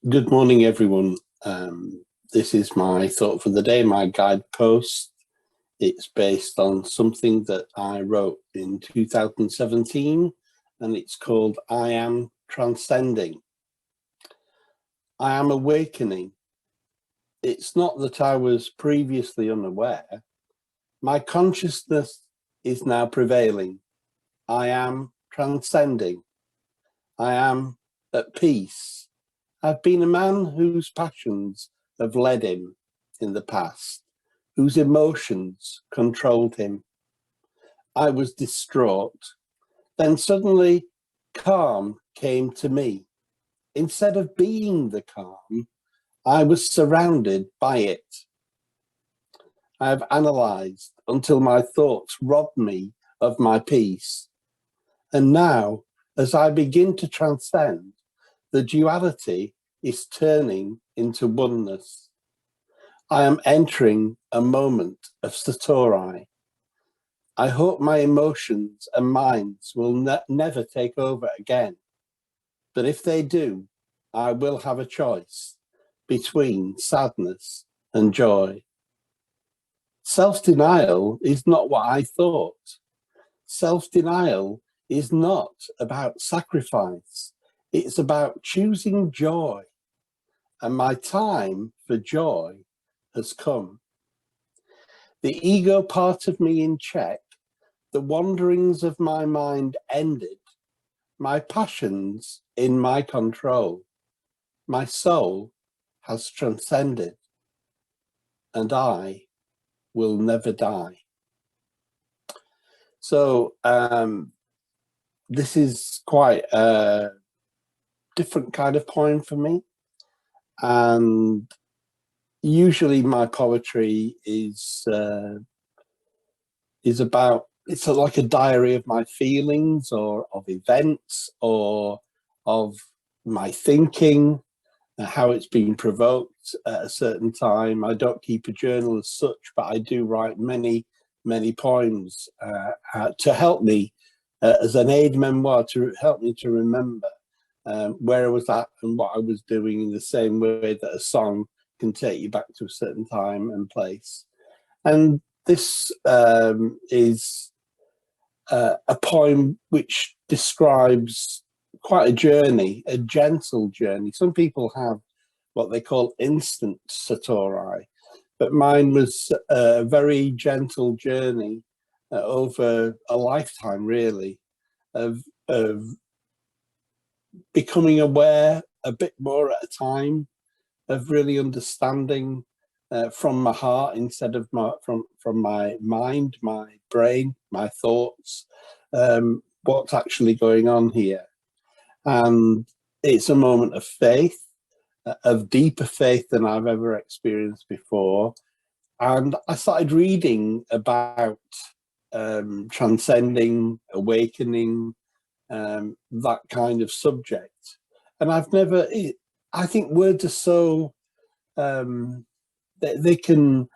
Good morning, everyone. This is my thought for the day, my guidepost. It's based on something that I wrote in 2017, and it's called I Am Transcending. I am awakening. It's not that I was previously unaware. My consciousness is now prevailing. I am transcending. I am at peace. I've been a man whose passions have led him in the past, whose emotions controlled him. I was distraught. Then suddenly calm came to me. Instead of being the calm, I was surrounded by it. I have analysed until my thoughts robbed me of my peace. And now, as I begin to transcend, the duality is turning into oneness. I am entering a moment of Satori. I hope my emotions and minds will never take over again. But if they do, I will have a choice between sadness and joy. Self-denial is not what I thought. Self-denial is not about sacrifice. It's about choosing joy. And my time for joy has come. The ego part of me in check, the wanderings of my mind ended, my passions in my control. My soul has transcended, and I will never die. So this is quite a different kind of poem for me. And usually my poetry is about, it's like a diary of my feelings or of events or of my thinking, how it's been provoked at a certain time. I don't keep a journal as such, but I do write many poems to help me as an aid memoir, to help me to remember where I was at and what I was doing, in the same way that a song can take you back to a certain time and place. And this is a poem which describes quite a journey, a gentle journey. Some people have what they call instant satori, but mine was a very gentle journey over a lifetime, really, of becoming aware a bit more at a time, of really understanding from my heart instead of from my mind, my brain, my thoughts, what's actually going on here. And it's a moment of faith, of deeper faith than I've ever experienced before. And I started reading about transcending, awakening, that kind of subject. And I think words are so, they can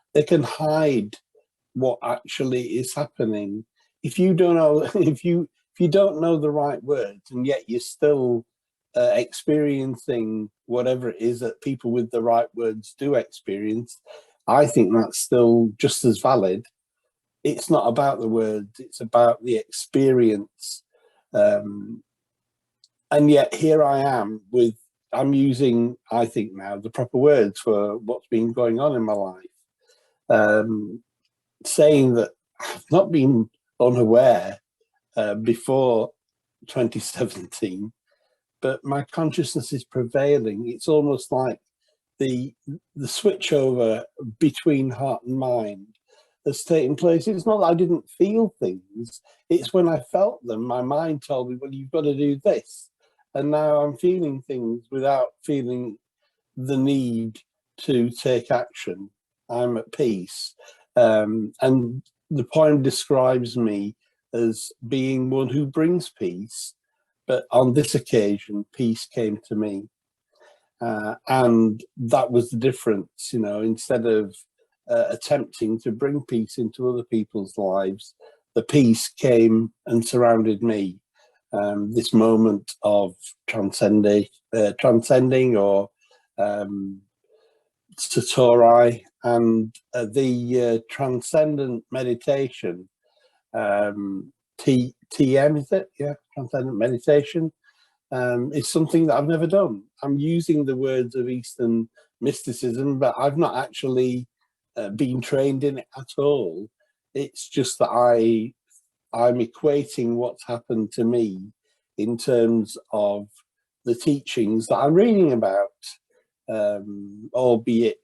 hide what actually is happening. If you don't know, if you don't know the right words, and yet you're still experiencing whatever it is that people with the right words do experience, I think that's still just as valid. It's not about the words, it's about the experience. And yet here I am I'm using, I think now, the proper words for what's been going on in my life. Saying that I've not been unaware before 2017, but my consciousness is prevailing. It's almost like the switch over between heart and mind has taken place. It's not that I didn't feel things, it's when I felt them, my mind told me, well, you've got to do this. And now I'm feeling things without feeling the need to take action. I'm at peace. And the poem describes me as being one who brings peace, but on this occasion, peace came to me. And that was the difference, you know, instead of attempting to bring peace into other people's lives, the peace came and surrounded me. This moment of transcending or Satori, and the transcendent meditation, TM, is it? Yeah, transcendent meditation. It's something that I've never done. I'm using the words of Eastern mysticism, but I've not actually been trained in it at all. It's just that I'm equating what's happened to me in terms of the teachings that I'm reading about, albeit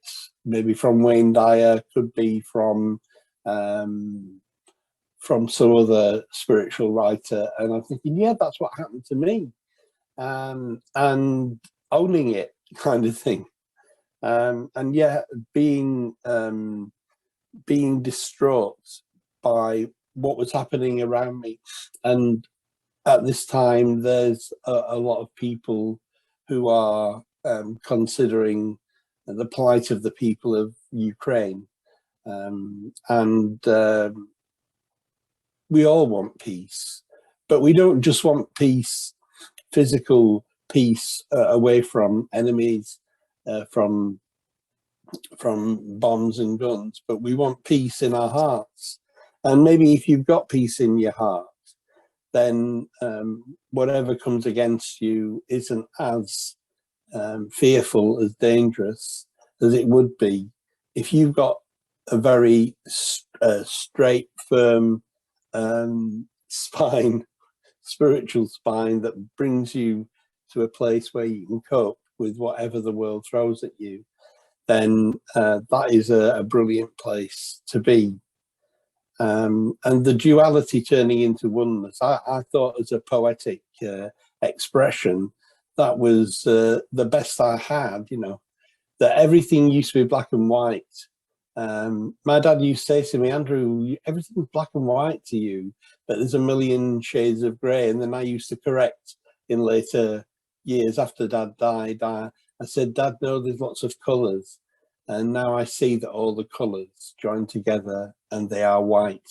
maybe from Wayne Dyer, could be from some other spiritual writer, and I'm thinking, yeah, that's what happened to me, and owning it, kind of thing, and yeah, being distraught by what was happening around me. And at this time, there's a lot of people who are considering the plight of the people of Ukraine, and we all want peace, but we don't just want peace, physical peace, away from enemies, from bombs and guns, but we want peace in our hearts. And maybe if you've got peace in your heart, then whatever comes against you isn't as fearful, as dangerous as it would be if you've got a very straight, firm spine, spiritual spine, that brings you to a place where you can cope with whatever the world throws at you. Then that is a brilliant place to be. And the duality turning into oneness, I thought, as a poetic expression, that was the best I had, you know, that everything used to be black and white. My dad used to say to me, Andrew, everything's black and white to you, but there's a million shades of grey. And then I used to correct in later years after Dad died. I said, Dad, no, there's lots of colours. And now I see that all the colours join together and they are white.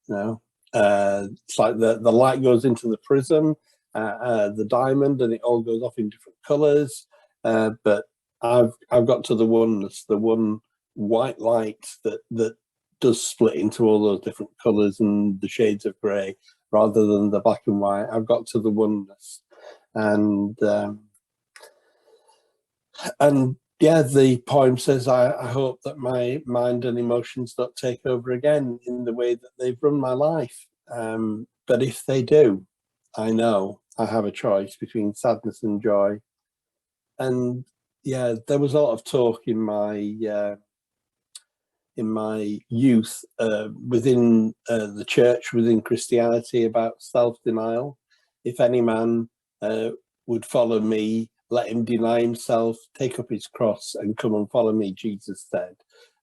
You know, it's like the light goes into the prism, the diamond, and it all goes off in different colours. But I've got to the oneness, the one white light that does split into all those different colours and the shades of grey, rather than the black and white. I've got to the oneness, and yeah, the poem says, I hope that my mind and emotions don't take over again in the way that they've run my life. But if they do, I know I have a choice between sadness and joy. And yeah, there was a lot of talk in my youth within the church, within Christianity, about self-denial. If any man would follow me, let him deny himself, take up his cross, and come and follow me, Jesus said.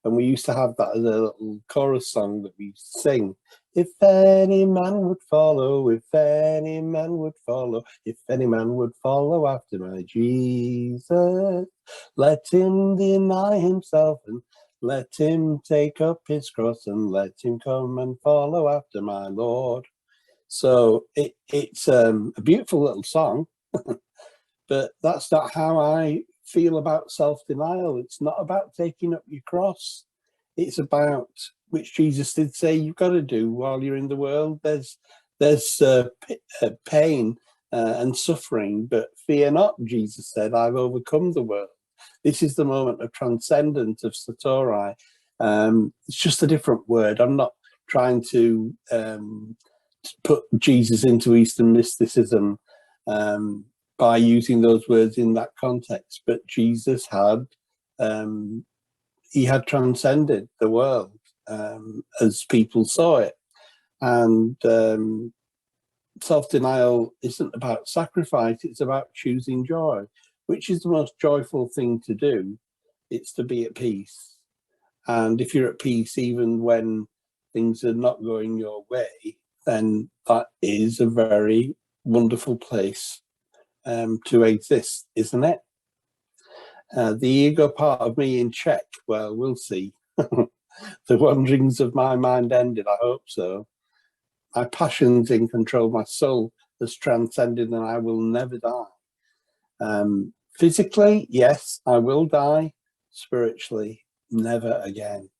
And we used to have that as a little chorus song that we used to sing. If any man would follow, if any man would follow, if any man would follow after my Jesus, let him deny himself and let him take up his cross, and let him come and follow after my Lord. So it's a beautiful little song, but that's not how I feel about self-denial. It's not about taking up your cross. It's about, which Jesus did say you've got to do while you're in the world. There's pain and suffering, but fear not, Jesus said, I've overcome the world. This is the moment of transcendence, of Satori. It's just a different word. I'm not trying to put Jesus into Eastern mysticism by using those words in that context, but Jesus had he had transcended the world as people saw it. And self-denial isn't about sacrifice, it's about choosing joy, which is the most joyful thing to do. It's to be at peace. And if you're at peace, even when things are not going your way, then that is a very wonderful place to exist, isn't it? The ego part of me in check, well, we'll see. The wanderings of my mind ended, I hope so. My passions in control, my soul has transcended, and I will never die. Physically, yes, I will die. Spiritually, never again.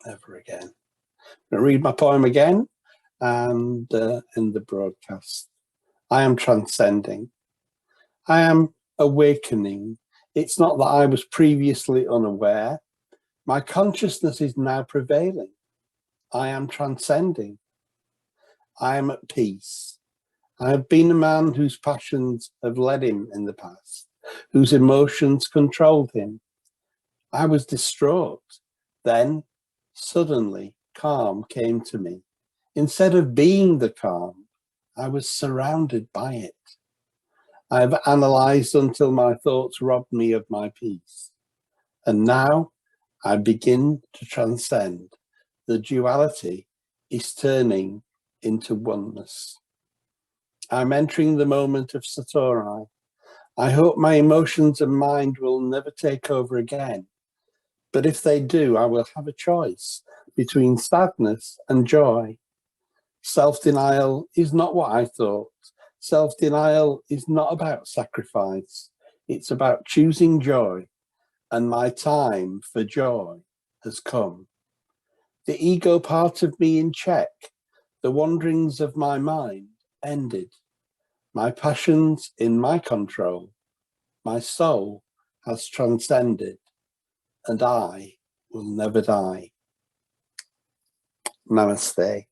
Never again. I'm going to read my poem again and end the broadcast. I am transcending. I am awakening. It's not that I was previously unaware. My consciousness is now prevailing. I am transcending. I am at peace. I have been a man whose passions have led him in the past, whose emotions controlled him. I was distraught. Then, suddenly, calm came to me. Instead of being the calm, I was surrounded by it. I have analysed until my thoughts robbed me of my peace. And now I begin to transcend. The duality is turning into oneness. I'm entering the moment of Satori. I hope my emotions and mind will never take over again. But if they do, I will have a choice between sadness and joy. Self-denial is not what I thought. Self-denial is not about sacrifice. It's about choosing joy, and my time for joy has come. The ego part of me in check, the wanderings of my mind ended. My passions in my control. My soul has transcended, and I will never die. Namaste.